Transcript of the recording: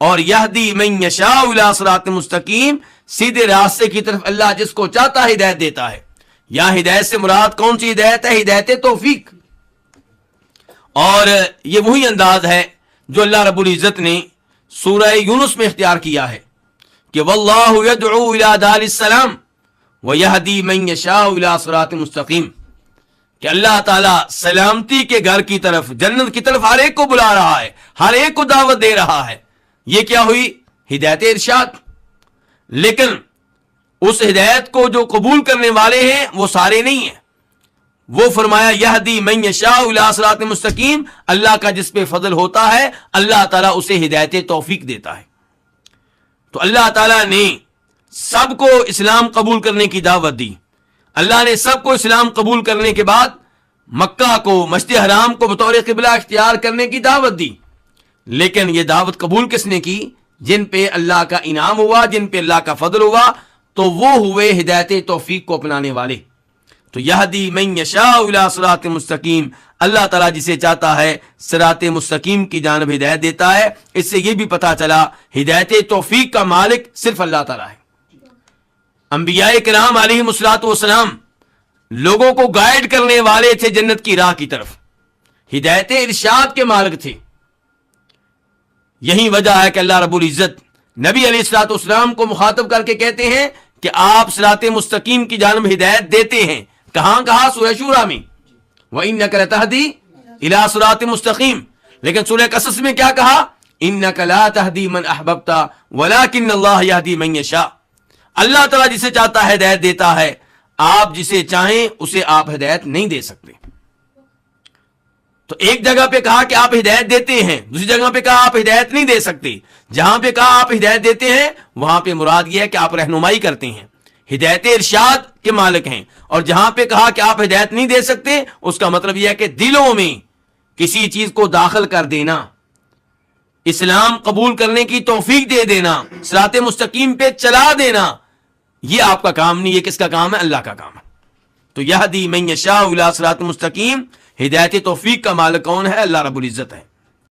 اور یہدی من یشاء الی صراط مستقیم، سیدھے راستے کی طرف اللہ جس کو چاہتا ہے ہدایت دیتا ہے۔ یہاں ہدایت سے مراد کون سی ہدایت ہے؟ ہدایت توفیق۔ اور یہ وہی انداز ہے جو اللہ رب العزت نے سورہ یونس میں اختیار کیا ہے کہ واللہ یدعو الی دار السلام ویہدی من یشاء الی صراط مستقیم، کہ اللہ تعالیٰ سلامتی کے گھر کی طرف، جنت کی طرف ہر ایک کو بلا رہا ہے، ہر ایک کو دعوت دے رہا ہے۔ یہ کیا ہوئی؟ ہدایت ارشاد۔ لیکن اس ہدایت کو جو قبول کرنے والے ہیں وہ سارے نہیں ہیں۔ وہ فرمایا یہدی من یشاء الی صراط مستقیم، اللہ کا جس پہ فضل ہوتا ہے اللہ تعالیٰ اسے ہدایت توفیق دیتا ہے۔ تو اللہ تعالیٰ نے سب کو اسلام قبول کرنے کی دعوت دی۔ اللہ نے سب کو اسلام قبول کرنے کے بعد مکہ کو، مسجد حرام کو بطور قبلہ اختیار کرنے کی دعوت دی۔ لیکن یہ دعوت قبول کس نے کی؟ جن پہ اللہ کا انعام ہوا، جن پہ اللہ کا فضل ہوا، تو وہ ہوئے ہدایت توفیق کو اپنانے والے۔ تو یہدی من یشاء الی صراط مستقیم، اللہ تعالیٰ جسے چاہتا ہے صراط مستقیم کی جانب ہدایت دیتا ہے۔ اس سے یہ بھی پتا چلا ہدایت توفیق کا مالک صرف اللہ تعالیٰ ہے۔ انبیاء کرام علیہم الصلوۃ والسلام لوگوں کو گائیڈ کرنے والے تھے جنت کی راہ کی طرف، ہدایت ارشاد کے مالک تھے۔ یہی وجہ ہے کہ اللہ رب العزت نبی علیہ الصلوۃ والسلام کو مخاطب کر کے کہتے ہیں کہ آپ صراط مستقیم کی جانب ہدایت دیتے ہیں۔ کہاں کہا؟ سورہ شورى میں وَإِنَّكَ لَتَهْدِي إِلَىٰ صِرَاطٍ مُسْتَقِيمٍ۔ لیکن سورہ قصص میں کیا کہا؟ إِنَّكَ لَا تَهْدِي مَنْ أَحْبَبْتَ وَلَكِنَّ اللَّهَ يَهْدِي مَنْ يَشَاءُ۔ اللہ تعالیٰ جسے چاہتا ہے ہدایت دیتا ہے، آپ جسے چاہیں اسے آپ ہدایت نہیں دے سکتے۔ تو ایک جگہ پہ کہا کہ آپ ہدایت دیتے ہیں، دوسری جگہ پہ کہا آپ ہدایت نہیں دے سکتے۔ جہاں پہ کہا آپ ہدایت دیتے ہیں وہاں پہ مراد یہ ہے کہ آپ رہنمائی کرتے ہیں، ہدایت ارشاد کے مالک ہیں۔ اور جہاں پہ کہا کہ آپ ہدایت نہیں دے سکتے، اس کا مطلب یہ ہے کہ دلوں میں کسی چیز کو داخل کر دینا، اسلام قبول کرنے کی توفیق دے دینا، صراط مستقیم پہ چلا دینا، یہ آپ کا کام نہیں، یہ کس کا کام ہے؟ اللہ کا کام ہے۔ تو یہدی من یشاء الی صراط مستقیم، ہدایت توفیق کا مالک کون ہے؟ اللہ رب العزت ہے۔